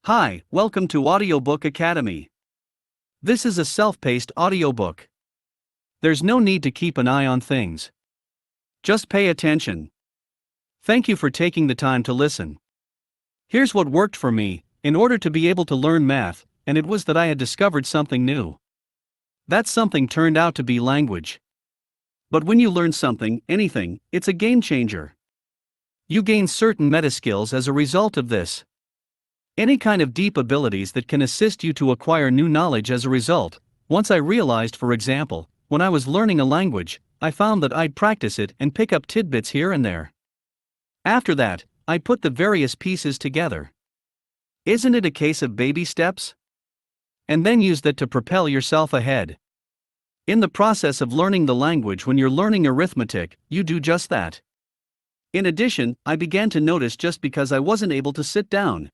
Hi, welcome to Audiobook Academy. This is a self-paced audiobook. There's no need to keep an eye on things. Just pay attention. Thank you for taking the time to listen. Here's what worked for me, in order to be able to learn math, and it was that I had discovered something new. That something turned out to be language. But when you learn something, anything, it's a game changer. You gain certain meta skills as a result of this. Any kind of deep abilities that can assist you to acquire new knowledge as a result. Once I realized, for example, when I was learning a language, I found that I'd practice it and pick up tidbits here and there. After that, I put the various pieces together. Isn't it a case of baby steps? And then use that to propel yourself ahead. In the process of learning the language, when you're learning arithmetic, you do just that. In addition, I began to notice just because I wasn't able to sit down.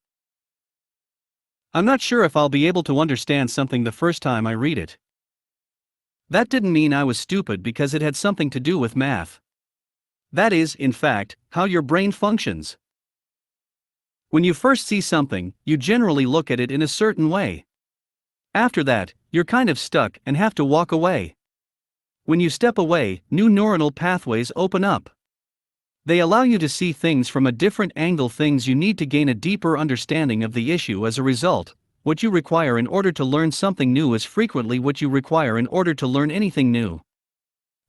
I'm not sure if I'll be able to understand something the first time I read it. That didn't mean I was stupid because it had something to do with math. That is, in fact, how your brain functions. When you first see something, you generally look at it in a certain way. After that, you're kind of stuck and have to walk away. When you step away, new neuronal pathways open up. They allow you to see things from a different angle, things you need to gain a deeper understanding of the issue. As a result, what you require in order to learn something new is frequently what you require in order to learn anything new.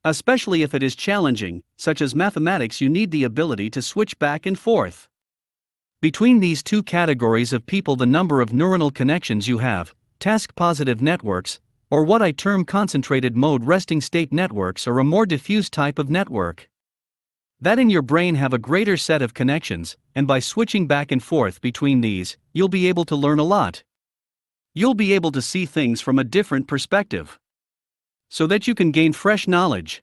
Especially if it is challenging, such as mathematics, you need the ability to switch back and forth between these two categories of people. The number of neuronal connections you have, task-positive networks, or what I term concentrated mode resting state networks, are a more diffuse type of network. That in your brain have a greater set of connections, and by switching back and forth between these, you'll be able to learn a lot. You'll be able to see things from a different perspective, so that you can gain fresh knowledge.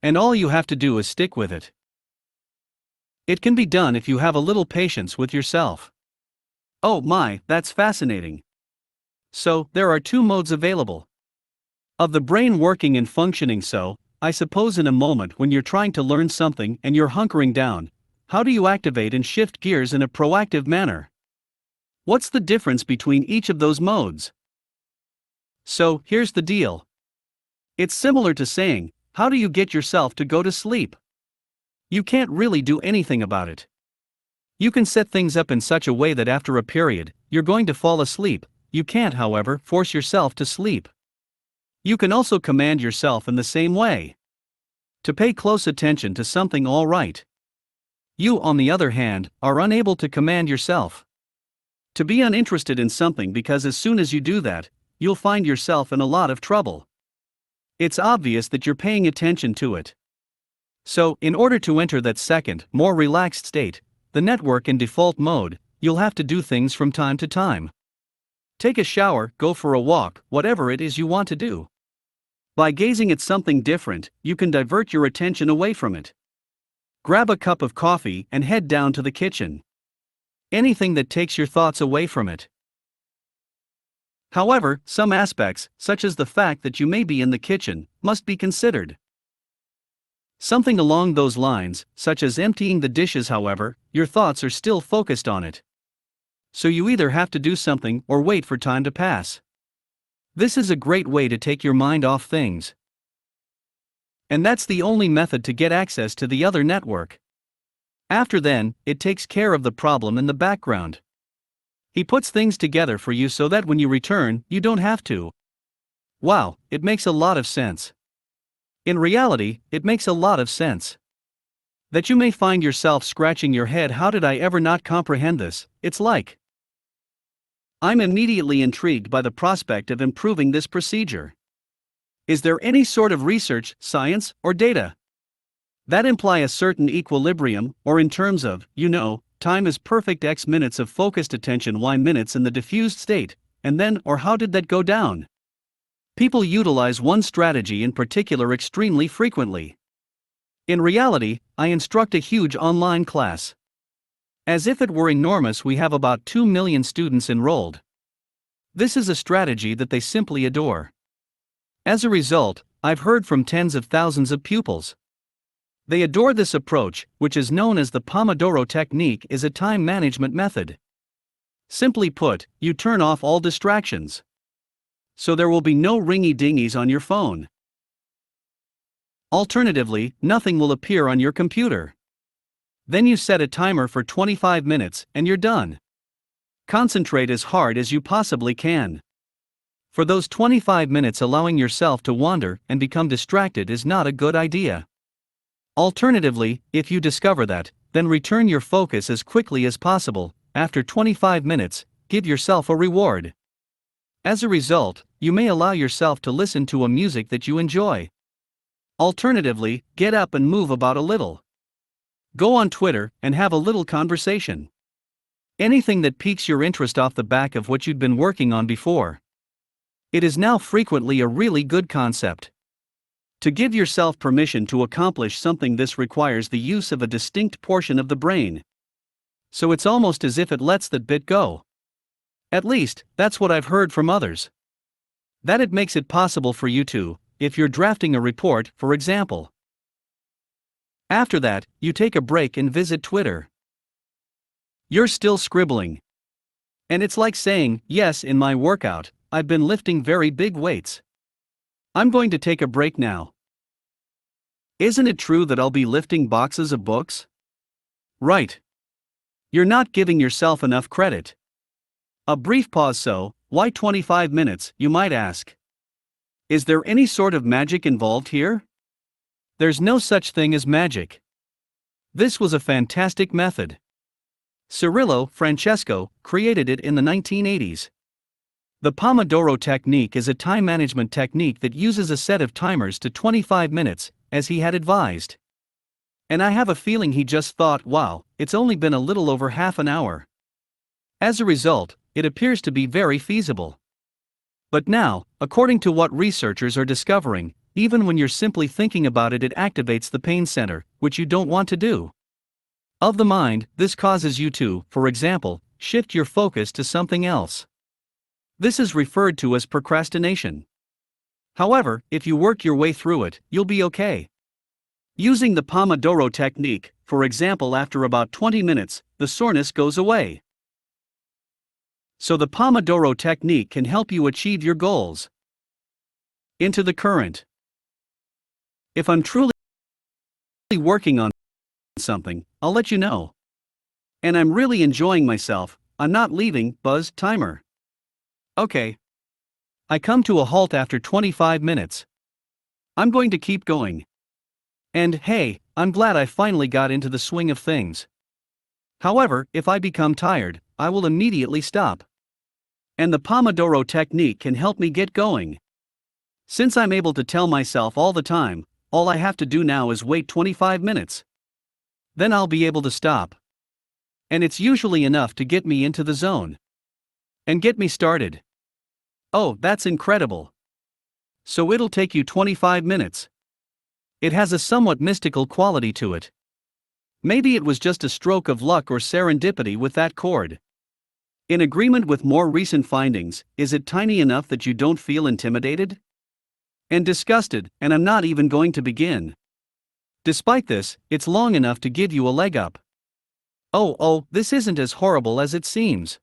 And all you have to do is stick with it. It can be done if you have a little patience with yourself. Oh my, that's fascinating. So, there are two modes available of the brain working and functioning. So, I suppose in a moment when you're trying to learn something and you're hunkering down, how do you activate and shift gears in a proactive manner? What's the difference between each of those modes? So, here's the deal. It's similar to saying, how do you get yourself to go to sleep? You can't really do anything about it. You can set things up in such a way that after a period, you're going to fall asleep. You can't, however, force yourself to sleep. You can also command yourself in the same way to pay close attention to something. All right. You, on the other hand, are unable to command yourself to be uninterested in something, because as soon as you do that, you'll find yourself in a lot of trouble. It's obvious that you're paying attention to it. So, in order to enter that second, more relaxed state, the network in default mode, you'll have to do things from time to time. Take a shower, go for a walk, whatever it is you want to do. By gazing at something different, you can divert your attention away from it. Grab a cup of coffee and head down to the kitchen. Anything that takes your thoughts away from it. However, some aspects, such as the fact that you may be in the kitchen, must be considered. Something along those lines, such as emptying the dishes. However, your thoughts are still focused on it. So you either have to do something or wait for time to pass. This is a great way to take your mind off things. And that's the only method to get access to the other network. After then, it takes care of the problem in the background. He puts things together for you so that when you return, you don't have to. Wow, it makes a lot of sense. In reality, it makes a lot of sense. That you may find yourself scratching your head, how did I ever not comprehend this? It's like, I'm immediately intrigued by the prospect of improving this procedure. Is there any sort of research, science, or data that imply a certain equilibrium, or in terms of, time is perfect x minutes of focused attention, y minutes in the diffused state, and then, or how did that go down? People utilize one strategy in particular extremely frequently. In reality, I instruct a huge online class. As if it were enormous, we have about 2 million students enrolled. This is a strategy that they simply adore. As a result, I've heard from tens of thousands of pupils. They adore this approach, which is known as the Pomodoro technique, is a time management method. Simply put, you turn off all distractions. So there will be no ringy-dingies on your phone. Alternatively, nothing will appear on your computer. Then you set a timer for 25 minutes and you're done. Concentrate as hard as you possibly can. For those 25 minutes, allowing yourself to wander and become distracted is not a good idea. Alternatively, if you discover that, then return your focus as quickly as possible. After 25 minutes, give yourself a reward. As a result, you may allow yourself to listen to a music that you enjoy. Alternatively, get up and move about a little. Go on Twitter and have a little conversation. Anything that piques your interest off the back of what you'd been working on before. It is now frequently a really good concept. To give yourself permission to accomplish something, this requires the use of a distinct portion of the brain. So it's almost as if it lets that bit go. At least, that's what I've heard from others. That it makes it possible for you to, if you're drafting a report, for example. After that, you take a break and visit Twitter. You're still scribbling. And it's like saying, yes, in my workout, I've been lifting very big weights. I'm going to take a break now. Isn't it true that I'll be lifting boxes of books? Right. You're not giving yourself enough credit. A brief pause. So, why 25 minutes, you might ask? Is there any sort of magic involved here? There's no such thing as magic. This was a fantastic method. Cirillo Francesco created it in the 1980s. The Pomodoro technique is a time management technique that uses a set of timers to 25 minutes, as he had advised. And I have a feeling he just thought, wow, it's only been a little over half an hour. As a result, it appears to be very feasible. But now, according to what researchers are discovering, even when you're simply thinking about it, it activates the pain center, which you don't want to do. Of the mind, this causes you to, for example, shift your focus to something else. This is referred to as procrastination. However, if you work your way through it, you'll be okay. Using the Pomodoro technique, for example, after about 20 minutes, the soreness goes away. So the Pomodoro technique can help you achieve your goals. Into the current. If I'm truly working on something, I'll let you know. And I'm really enjoying myself, I'm not leaving. Buzz timer. Okay. I come to a halt after 25 minutes. I'm going to keep going. And hey, I'm glad I finally got into the swing of things. However, if I become tired, I will immediately stop. And the Pomodoro technique can help me get going. Since I'm able to tell myself all the time, all I have to do now is wait 25 minutes. Then I'll be able to stop. And it's usually enough to get me into the zone. And get me started. Oh, that's incredible. So it'll take you 25 minutes. It has a somewhat mystical quality to it. Maybe it was just a stroke of luck or serendipity with that chord. In agreement with more recent findings, is it tiny enough that you don't feel intimidated? And disgusted, and I'm not even going to begin. Despite this, it's long enough to give you a leg up. Oh, this isn't as horrible as it seems.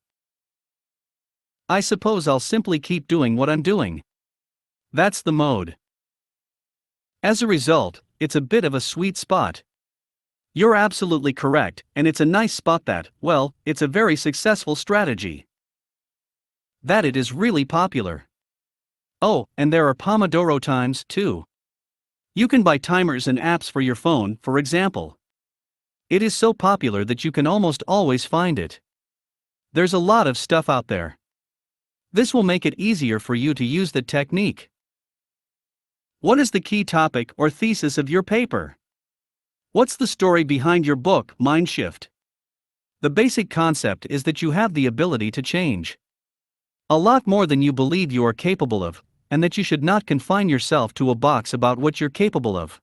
I suppose I'll simply keep doing what I'm doing. That's the mode. As a result, it's a bit of a sweet spot. You're absolutely correct, and it's a nice spot that, well, it's a very successful strategy. That it is really popular. Oh, and there are Pomodoro times, too. You can buy timers and apps for your phone, for example. It is so popular that you can almost always find it. There's a lot of stuff out there. This will make it easier for you to use the technique. What is the key topic or thesis of your paper? What's the story behind your book, Mindshift? The basic concept is that you have the ability to change. A lot more than you believe you are capable of, and that you should not confine yourself to a box about what you're capable of.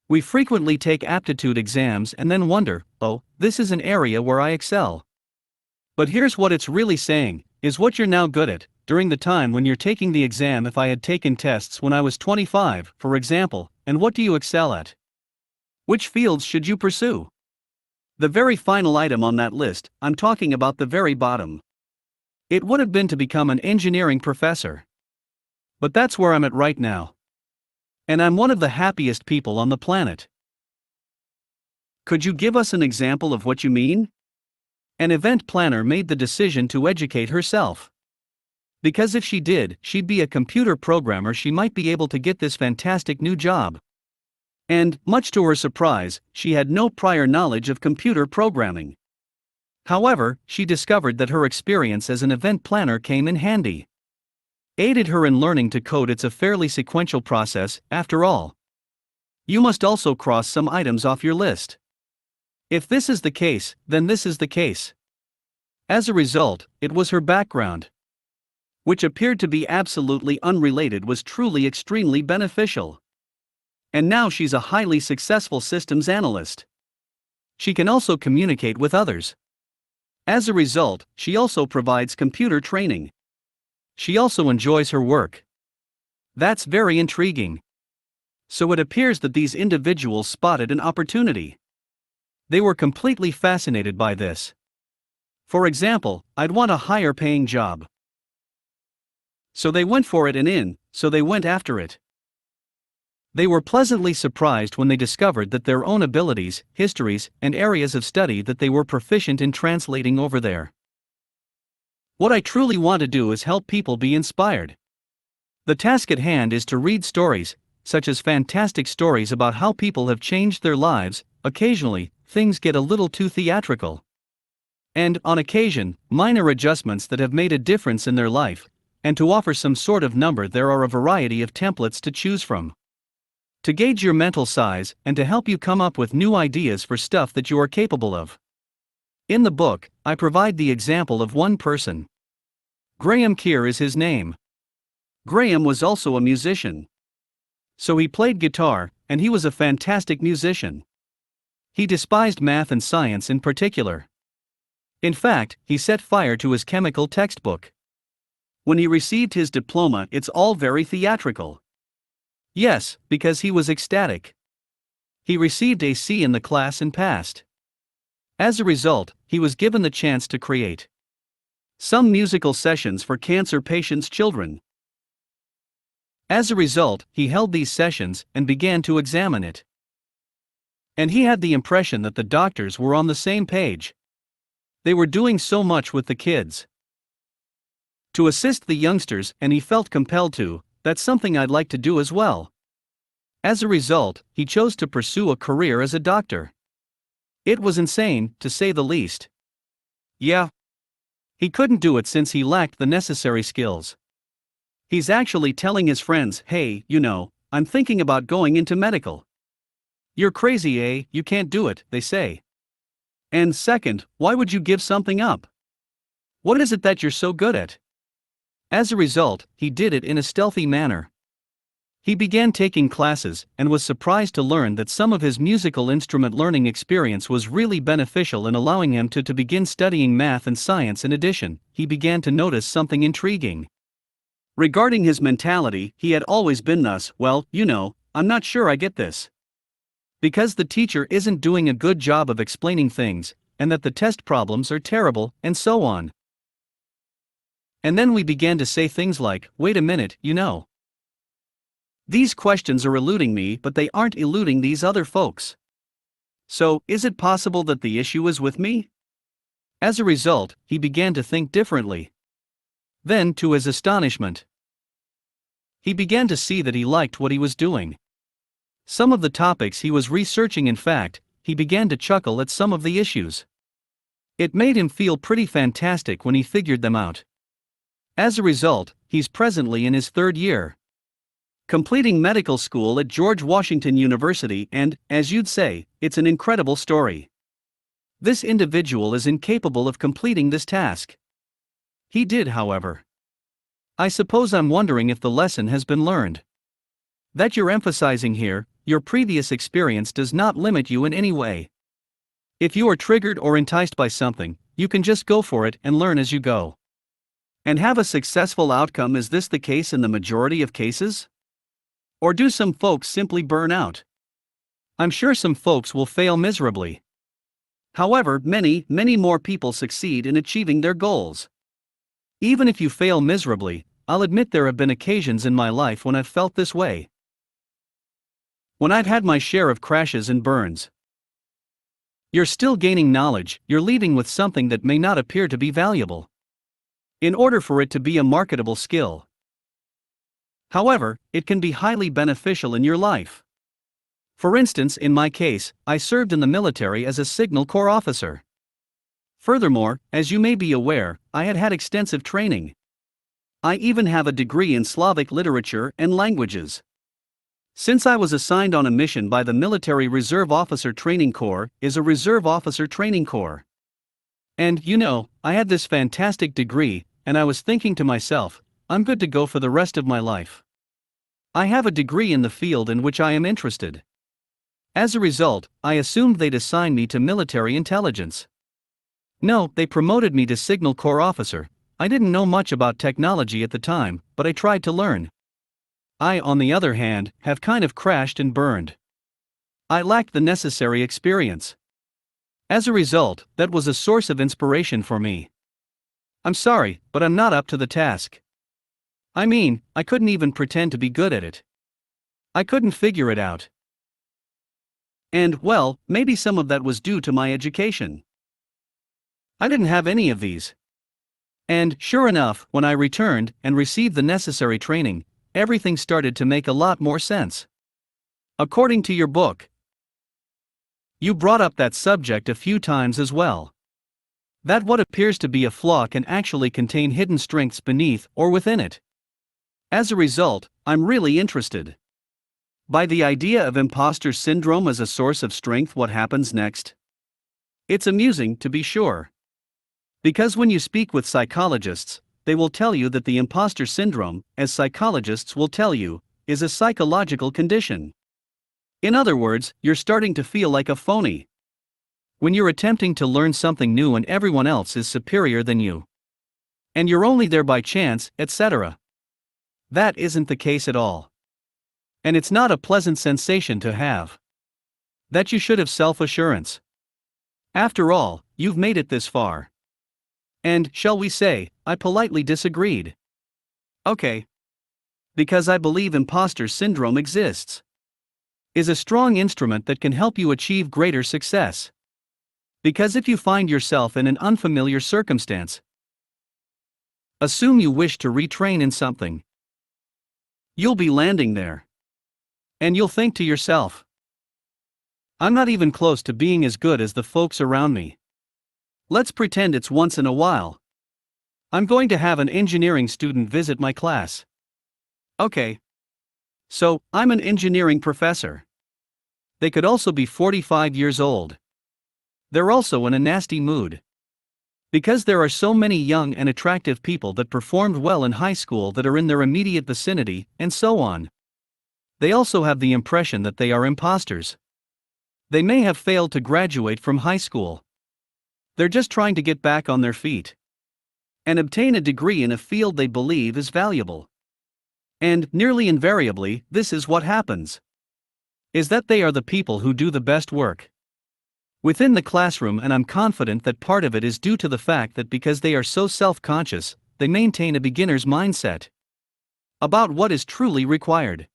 We frequently take aptitude exams and then wonder, oh, this is an area where I excel. But here's what it's really saying, is what you're now good at, during the time when you're taking the exam. If I had taken tests when I was 25, for example, and what do you excel at? Which fields should you pursue? The very final item on that list, I'm talking about the very bottom. It would have been to become an engineering professor. But that's where I'm at right now. And I'm one of the happiest people on the planet. Could you give us an example of what you mean? An event planner made the decision to educate herself. Because if she did, she'd be a computer programmer. She might be able to get this fantastic new job. And, much to her surprise, she had no prior knowledge of computer programming. However, she discovered that her experience as an event planner came in handy. Aided her in learning to code. It's a fairly sequential process, after all. You must also cross some items off your list. If this is the case, then this is the case. As a result, it was her background, which appeared to be absolutely unrelated, was truly extremely beneficial. And now she's a highly successful systems analyst. She can also communicate with others. As a result, she also provides computer training. She also enjoys her work. That's very intriguing. So it appears that these individuals spotted an opportunity. They were completely fascinated by this. For example, I'd want a higher paying job. So they went for it, and so they went after it. They were pleasantly surprised when they discovered that their own abilities, histories, and areas of study that they were proficient in translating over there. What I truly want to do is help people be inspired. The task at hand is to read stories, such as fantastic stories about how people have changed their lives. Occasionally, things get a little too theatrical. And, on occasion, minor adjustments that have made a difference in their life, and to offer some sort of number. There are a variety of templates to choose from. To gauge your mental size, and to help you come up with new ideas for stuff that you are capable of. In the book, I provide the example of one person. Graham Keir is his name. Graham was also a musician. So he played guitar, and he was a fantastic musician. He despised math and science in particular. In fact, he set fire to his chemical textbook. When he received his diploma, it's all very theatrical. Yes, because he was ecstatic. He received a C in the class and passed. As a result, he was given the chance to create some musical sessions for cancer patients' children. As a result, he held these sessions and began to examine it. And he had the impression that the doctors were on the same page. They were doing so much with the kids to assist the youngsters, and he felt compelled to. That's something I'd like to do as well. As a result, he chose to pursue a career as a doctor. It was insane, to say the least. Yeah. He couldn't do it since he lacked the necessary skills. He's actually telling his friends, hey, I'm thinking about going into medical. You're crazy, eh? You can't do it, they say. And second, why would you give something up? What is it that you're so good at? As a result, he did it in a stealthy manner. He began taking classes, and was surprised to learn that some of his musical instrument learning experience was really beneficial in allowing him to begin studying math and science. In addition, he began to notice something intriguing. Regarding his mentality, he had always been thus, I'm not sure I get this. Because the teacher isn't doing a good job of explaining things, and that the test problems are terrible, and so on. And then we began to say things like, wait a minute, these questions are eluding me, but they aren't eluding these other folks. So, is it possible that the issue is with me? As a result, he began to think differently. Then, to his astonishment, he began to see that he liked what he was doing. Some of the topics he was researching, in fact, he began to chuckle at some of the issues. It made him feel pretty fantastic when he figured them out. As a result, he's presently in his third year, completing medical school at George Washington University, and, as you'd say, it's an incredible story. This individual is incapable of completing this task. He did, however. I suppose I'm wondering if the lesson has been learned. That you're emphasizing here, your previous experience does not limit you in any way. If you are triggered or enticed by something, you can just go for it and learn as you go. And have a successful outcome. Is this the case in the majority of cases? Or do some folks simply burn out? I'm sure some folks will fail miserably. However, many more people succeed in achieving their goals. Even if you fail miserably, I'll admit there have been occasions in my life when I've felt this way. When I've had my share of crashes and burns. You're still gaining knowledge, you're leaving with something that may not appear to be valuable, in order for it to be a marketable skill. However, it can be highly beneficial in your life. For instance, in my case, I served in the military as a Signal Corps officer. Furthermore, as you may be aware, I had had extensive training. I even have a degree in Slavic literature and languages. Since I was assigned on a mission by the Military Reserve Officer Training Corps, is a Reserve Officer Training Corps. And, I had this fantastic degree, and I was thinking to myself, I'm good to go for the rest of my life. I have a degree in the field in which I am interested. As a result, I assumed they'd assign me to military intelligence. No, they promoted me to Signal Corps officer. I didn't know much about technology at the time, but I tried to learn. I, on the other hand, have kind of crashed and burned. I lacked the necessary experience. As a result, that was a source of inspiration for me. I'm sorry, but I'm not up to the task. I mean, I couldn't even pretend to be good at it. I couldn't figure it out. And, well, maybe some of that was due to my education. I didn't have any of these. And, sure enough, when I returned and received the necessary training, everything started to make a lot more sense. According to your book, you brought up that subject a few times as well. That what appears to be a flaw can actually contain hidden strengths beneath or within it. As a result, I'm really interested by the idea of imposter syndrome as a source of strength. What happens next? It's amusing, to be sure. Because when you speak with psychologists, they will tell you that the imposter syndrome, as psychologists will tell you, is a psychological condition. In other words, you're starting to feel like a phony when you're attempting to learn something new and everyone else is superior than you, and you're only there by chance, etc. That isn't the case at all. And it's not a pleasant sensation to have. That you should have self-assurance. After all, you've made it this far. And, shall we say, I politely disagreed. Okay. Because I believe imposter syndrome exists. Is a strong instrument that can help you achieve greater success. Because if you find yourself in an unfamiliar circumstance, assume you wish to retrain in something, you'll be landing there. And you'll think to yourself, I'm not even close to being as good as the folks around me. Let's pretend it's once in a while. I'm going to have an engineering student visit my class. Okay. So, I'm an engineering professor. They could also be 45 years old. They're also in a nasty mood. Because there are so many young and attractive people that performed well in high school that are in their immediate vicinity, and so on. They also have the impression that they are imposters. They may have failed to graduate from high school. They're just trying to get back on their feet and obtain a degree in a field they believe is valuable. And, nearly invariably, this is what happens. Is that they are the people who do the best work within the classroom, and I'm confident that part of it is due to the fact that because they are so self-conscious, they maintain a beginner's mindset about what is truly required.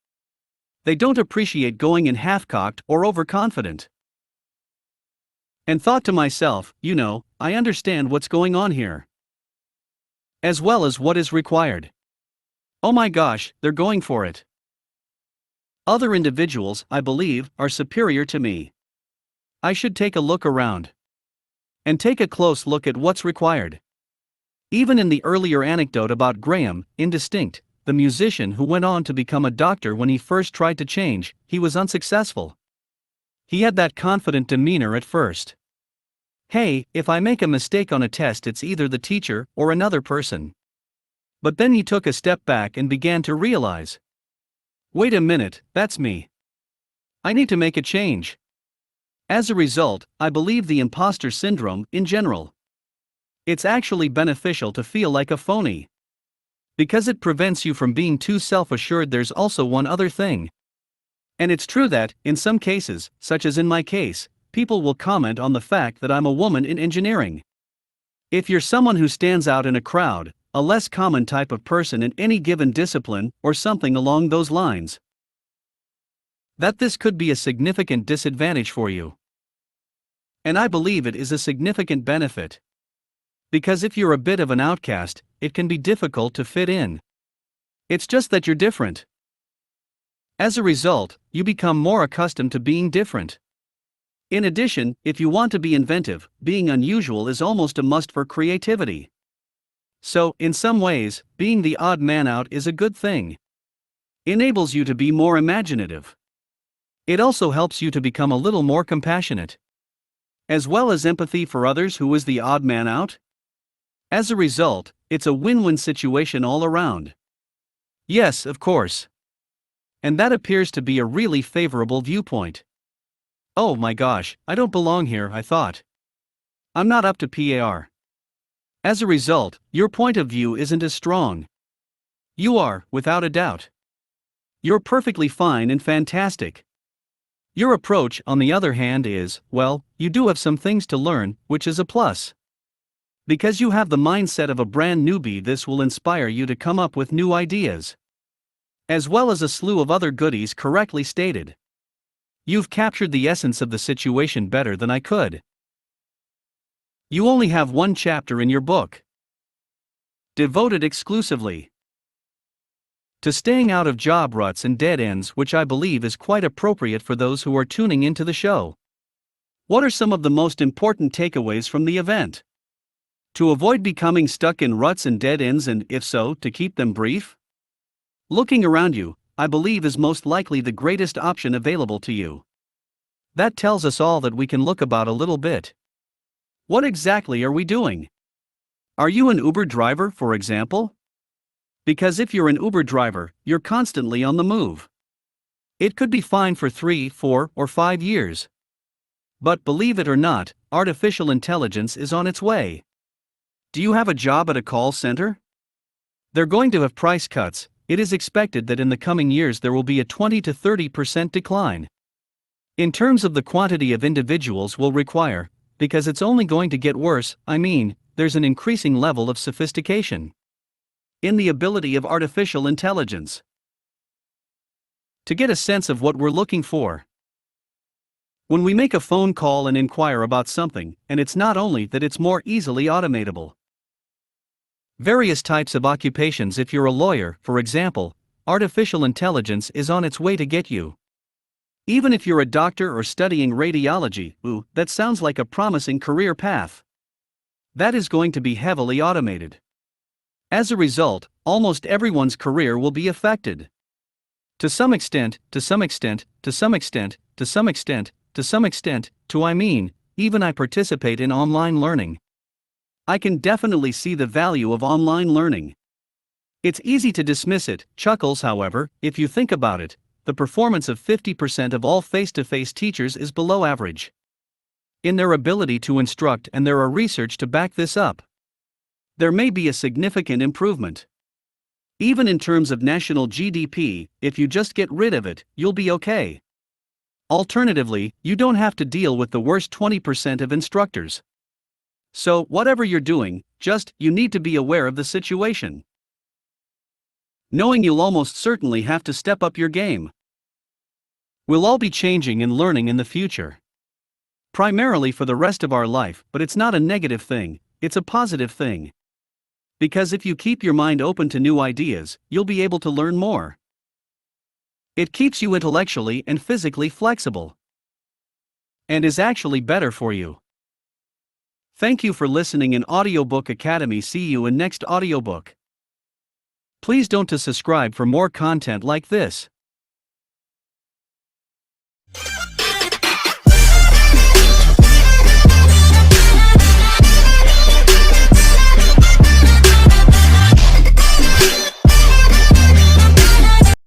They don't appreciate going in half-cocked or overconfident. And thought to myself, I understand what's going on here. As well as what is required. Oh my gosh, they're going for it. Other individuals, I believe, are superior to me. I should take a look around. And take a close look at what's required. Even in the earlier anecdote about Graham, Indistinct, the musician who went on to become a doctor when he first tried to change, he was unsuccessful. He had that confident demeanor at first. Hey, if I make a mistake on a test, it's either the teacher or another person. But then he took a step back and began to realize, wait a minute, that's me. I need to make a change. As a result, I believe the imposter syndrome, in general, it's actually beneficial to feel like a phony. Because it prevents you from being too self-assured. There's also one other thing. And it's true that, in some cases, such as in my case, people will comment on the fact that I'm a woman in engineering. If you're someone who stands out in a crowd, a less common type of person in any given discipline, or something along those lines. That this could be a significant disadvantage for you. And I believe it is a significant benefit. Because if you're a bit of an outcast, it can be difficult to fit in. It's just that you're different. As a result, you become more accustomed to being different. In addition, if you want to be inventive, being unusual is almost a must for creativity. So, in some ways, being the odd man out is a good thing. Enables you to be more imaginative. It also helps you to become a little more compassionate. As well as empathy for others who is the odd man out. As a result, it's a win-win situation all around. Yes, of course. And that appears to be a really favorable viewpoint. Oh my gosh, I don't belong here, I thought. I'm not up to par. As a result, your point of view isn't as strong. You are, without a doubt. You're perfectly fine and fantastic. Your approach, on the other hand, is, well, you do have some things to learn, which is a plus. Because you have the mindset of a brand newbie, this will inspire you to come up with new ideas. As well as a slew of other goodies correctly stated. You've captured the essence of the situation better than I could. You only have one chapter in your book. Devoted exclusively to staying out of job ruts and dead ends, which I believe is quite appropriate for those who are tuning into the show. What are some of the most important takeaways from the event? To avoid becoming stuck in ruts and dead ends, and if so, to keep them brief? Looking around you, I believe, is most likely the greatest option available to you. That tells us all that we can look about a little bit. What exactly are we doing? Are you an Uber driver, for example? Because if you're an Uber driver, you're constantly on the move. It could be fine for 3, 4, or 5 years. But believe it or not, artificial intelligence is on its way. Do you have a job at a call center? They're going to have price cuts. It is expected that in the coming years there will be a 20 to 30% decline. In terms of the quantity of individuals will require, because it's only going to get worse, there's an increasing level of sophistication in the ability of artificial intelligence to get a sense of what we're looking for. When we make a phone call and inquire about something, and it's not only that, it's more easily automatable. Various types of occupations. If you're a lawyer, for example, artificial intelligence is on its way to get you. Even if you're a doctor or studying radiology, that sounds like a promising career path. That is going to be heavily automated. As a result, almost everyone's career will be affected. To some extent, even I participate in online learning. I can definitely see the value of online learning. It's easy to dismiss it, chuckles, however, if you think about it, the performance of 50% of all face-to-face teachers is below average in their ability to instruct, and there are research to back this up. There may be a significant improvement. Even in terms of national GDP, if you just get rid of it, you'll be okay. Alternatively, you don't have to deal with the worst 20% of instructors. So, whatever you're doing, you need to be aware of the situation. Knowing you'll almost certainly have to step up your game. We'll all be changing and learning in the future. Primarily for the rest of our life, but it's not a negative thing, it's a positive thing. Because if you keep your mind open to new ideas, you'll be able to learn more. It keeps you intellectually and physically flexible. And is actually better for you. Thank you for listening in Audiobook Academy. See you in next audiobook. Please don't to subscribe for more content like this.